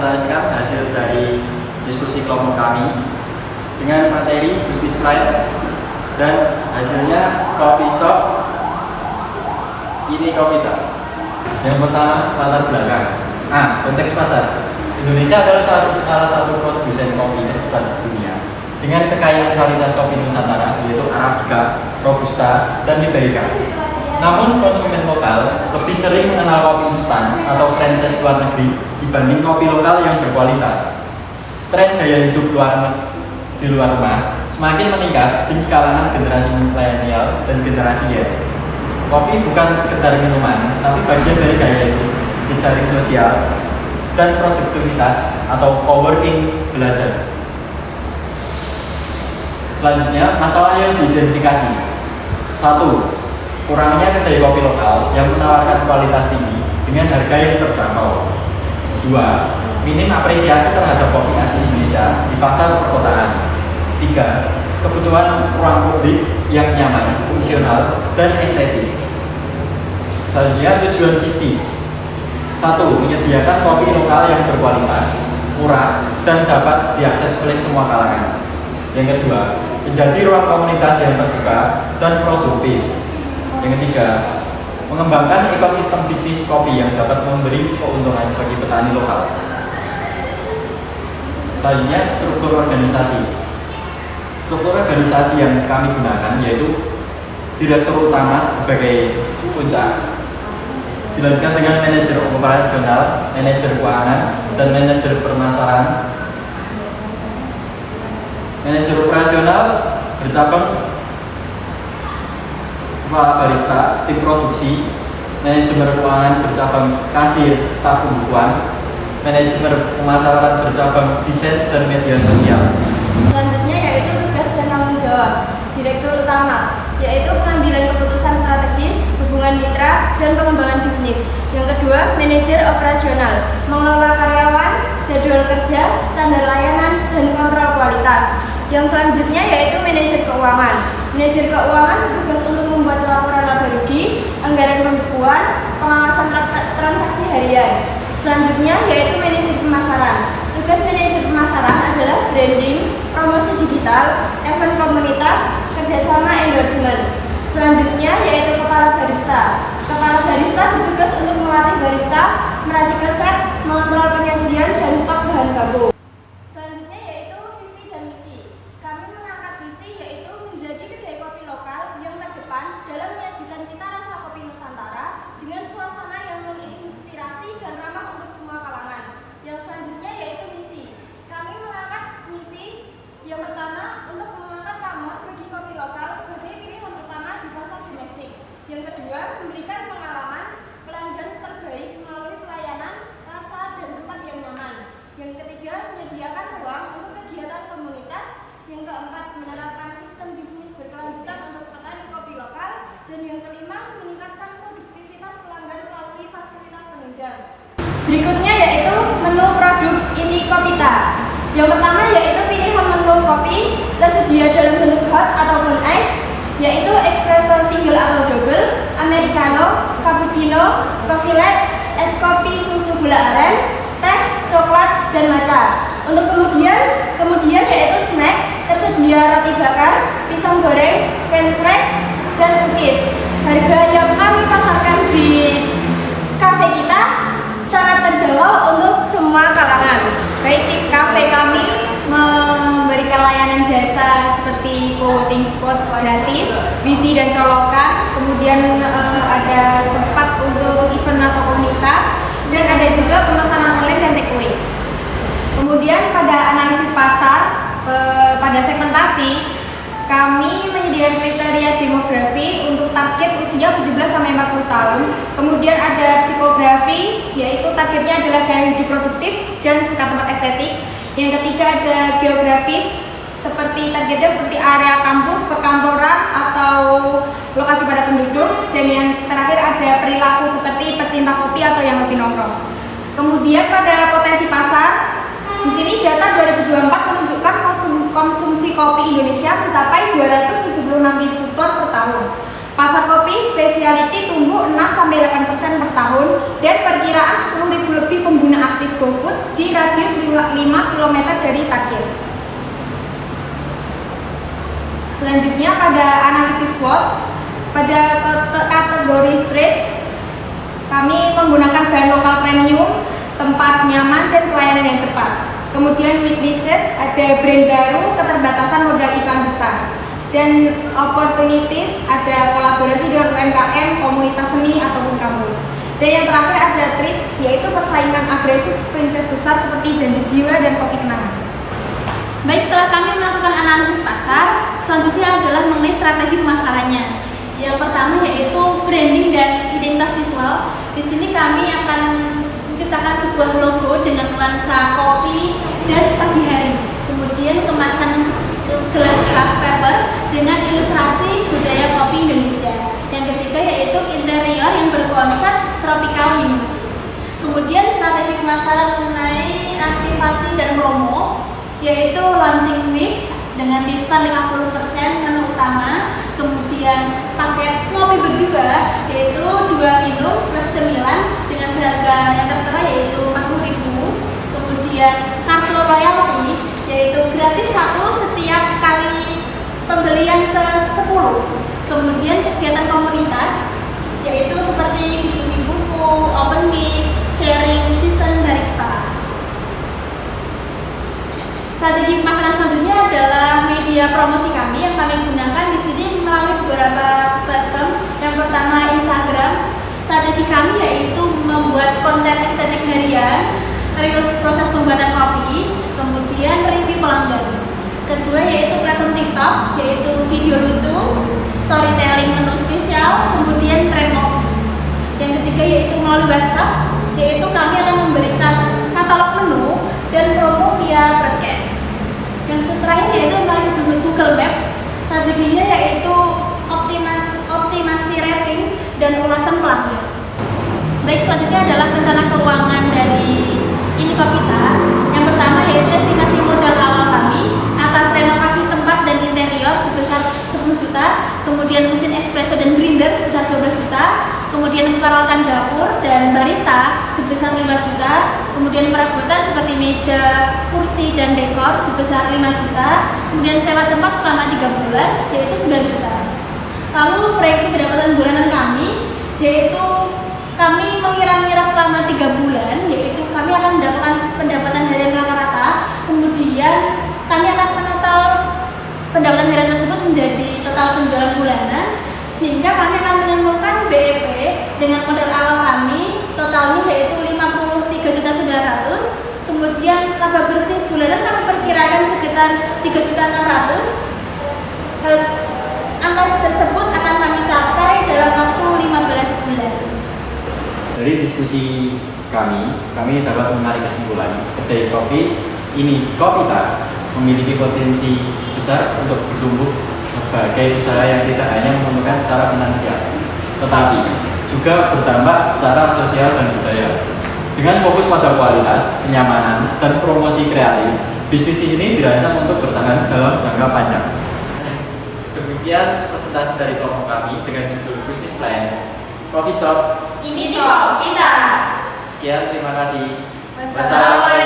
mempresentasikan hasil dari diskusi kelompok kami dengan materi bisnis plan dan hasilnya coffee shop ini Kopita. Yang pertama, latar belakang. Konteks pasar. Indonesia adalah salah satu produsen kopi terbesar di dunia dengan kekayaan kualitas kopi Nusantara yaitu Arabica, Robusta, dan Liberica. Namun konsumen lokal lebih sering mengenal kopi instan atau franchise luar negeri dibanding kopi lokal yang berkualitas. Tren gaya hidup di luar rumah semakin meningkat di kalangan generasi milenial dan generasi Y. Kopi bukan sekedar minuman, tapi bagian dari gaya hidup, jejaring sosial, dan produktivitas atau coworking belajar. Selanjutnya, masalah yang diidentifikasi. 1. Kurangnya kedai kopi lokal yang menawarkan kualitas tinggi dengan harga yang terjangkau. 2. Minim apresiasi terhadap kopi asli Indonesia di pasar perkotaan. 3. Kebutuhan ruang publik yang nyaman, fungsional, dan estetis. Selanjutnya, tujuan bisnis. 1. Menyediakan kopi lokal yang berkualitas, murah, dan dapat diakses oleh semua kalangan. Yang kedua, menjadi ruang komunitas yang terbuka dan produktif. Yang ketiga, mengembangkan ekosistem bisnis kopi yang dapat memberi keuntungan bagi petani lokal. Selanjutnya, struktur organisasi. Struktur organisasi yang kami gunakan yaitu direktur utama sebagai puncak, dilanjutkan dengan manajer operasional, manajer keuangan, dan manajer permasalahan. Manajer operasional bercabang kepala barista, tim produksi, manajemen keuangan bercabang kasir, staf pembukuan, manajemen pemasaran bercabang desain dan media sosial. Selanjutnya yaitu tugas dan tanggung jawab direktur utama, yaitu pengambilan keputusan strategis, hubungan mitra, dan pengembangan bisnis. Yang kedua, manajer operasional, mengelola karyawan, jadwal kerja, standar layanan, dan kontrol kualitas. Yang selanjutnya yaitu manajer keuangan. Manajer keuangan bertugas untuk membuat laporan laba rugi, anggaran pembukuan, pengawasan transaksi harian. Selanjutnya yaitu manajer pemasaran. Tugas manajer pemasaran adalah branding, promosi digital, event komunitas, kerjasama endorsement. Selanjutnya yaitu kepala barista. Kepala barista bertugas untuk melatih barista, meracik resep, mengontrol penyajian dan stok bahan baku. Selanjutnya yaitu visi dan misi. Kami mengangkat visi yaitu menjadi kedai kopi lokal yang terdepan dalam menyajikan cita rasa kopi Nusantara dengan suasana yang menginspirasi dan ramah untuk semua kalangan. Yang selanjutnya yaitu misi. Kami mengangkat misi yang pertama untuk mengangkat pamor bagi kopi lokal sebagai pilihan utama di pasar domestik. Yang kedua, memberikan pengalaman pelanggan terbaik melalui pelayanan, rasa, dan tempat yang nyaman. Yang ketiga, menyediakan ruang untuk kegiatan komunitas. Yang keempat, menerapkan sistem bisnis berkelanjutan untuk petani kopi lokal. Dan yang kelima, meningkatkan produktivitas pelanggan melalui fasilitas penunjang. Berikutnya yaitu menu produk ini Kopita. Yang pertama yaitu pilihan menu kopi tersedia dalam bentuk hot ataupun ice, yaitu espresso single atau double, americano, cappuccino, coffee latte, es kopi susu gula aren, teh, coklat, dan matcha. Untuk kemudian yaitu snack, tersedia roti bakar, pisang goreng, french fries, dan cookies. Harga yang kami pasarkan di kafe kita sangat terjangkau untuk semua kalangan. Baik, di kafe kami memberikan layanan jasa seperti co-working spot gratis, wifi dan colokan, kemudian ada tempat untuk event atau komunitas, dan ada juga pemesanan online dan take away. Kemudian pada analisis pasar, pada segmentasi, kami menyediakan kriteria demografi untuk target usia 17-40 tahun. Kemudian ada psikografi, yaitu targetnya adalah gaya hidup produktif dan suka tempat estetik. Yang ketiga ada geografis, seperti targetnya seperti area kampus, perkantoran, atau lokasi padat penduduk. Dan yang terakhir ada perilaku seperti pecinta kopi atau yang hobi nongkrong. Kemudian pada potensi pasar, di sini data 2024 menunjukkan konsumsi kopi Indonesia mencapai 276.000 ton per tahun. Pasar kopi specialty tumbuh 6-8% per tahun dan perkiraan 10.000 lebih pengguna aktif GoFood di radius 5 km dari target. Selanjutnya pada analisis SWOT, pada kategori stretch kami menggunakan bahan lokal premium, tempat nyaman dan pelayanan yang cepat. Kemudian weaknesses ada brand baru, keterbatasan modal iklan besar. Dan opportunities ada kolaborasi dengan UMKM, komunitas seni ataupun kampus. Dan yang terakhir ada threats, yaitu persaingan agresif princess besar seperti Janji Jiwa dan Kopi Kenangan. Baik, setelah kami melakukan analisis pasar, selanjutnya adalah mengenai strategi pemasarannya. Yang pertama yaitu branding dan identitas visual. Di sini kami akan menciptakan sebuah logo dengan nuansa kopi dan pagi hari. Kemudian kemasan gelas craft paper dengan ilustrasi budaya kopi Indonesia. Yang ketiga yaitu interior yang berkonsep tropical minimalis. Kemudian strategi pemasaran mengenai aktivasi dan promo, yaitu launching week dengan diskon 50% menu utama, kemudian paket ngopi berdua yaitu 2 minum plus cemilan dengan seharga yang tertera yaitu 40.000, kemudian kartu loyalty yaitu gratis 1 setiap kali pembelian ke 10, kemudian kegiatan komunitas yaitu seperti diskusi buku, open mic, sharing season barista. Strategi pemasaran selanjutnya adalah media promosi kami yang kami gunakan di sini melalui beberapa platform. Yang pertama Instagram. Strategi kami yaitu membuat konten estetik harian, reels proses pembuatan kopi, kemudian review pelanggan. Kedua yaitu platform TikTok, yaitu video lucu, storytelling menu spesial, kemudian tren kopi. Yang ketiga yaitu melalui WhatsApp, yaitu kami akan memberikan katalog menu dan promo via broadcast. Yang terakhir yaitu melalui Google Maps, strateginya yaitu optimasi rating dan ulasan pelanggan. Baik, selanjutnya adalah rencana keuangan dari Inikopita. Yang pertama yaitu estimasi modal awal kami atas renovasi tempat dan interior sebesar 10 juta, kemudian mesin espresso dan grinder sebesar 12 juta, kemudian peralatan dapur dan barista sebesar 5 juta, kemudian perabotan seperti meja, kursi, dan dekor sebesar 5 juta, kemudian sewa tempat selama 3 bulan yaitu 9 juta. Lalu proyeksi pendapatan bulanan kami yaitu kami mengira-ngira selama 3 bulan yaitu kami akan mendapatkan pendapatan harian rata-rata, kemudian kami akan menotal pendapatan harian tersebut menjadi total penjualan bulanan, sehingga kami akan menemukan BEP dengan modal awal kami totalnya yaitu 53.900.000, kemudian laba bersih bulanan kami perkirakan sekitar 3.600.000. Angka tersebut akan kami capai dalam waktu 15 bulan. Dari diskusi kami dapat menarik kesimpulan kedai kopi Inikopita memiliki potensi besar untuk bertumbuh sebagai usaha yang tidak hanya menguntungkan secara finansial, tetapi juga berdampak secara sosial dan budaya. Dengan fokus pada kualitas, kenyamanan, dan promosi kreatif, bisnis ini dirancang untuk bertahan dalam jangka panjang. Demikian presentasi dari kelompok kami dengan judul Business Plan Coffee Shop Inikopita. Sekian, terima kasih. Wassalamualaikum.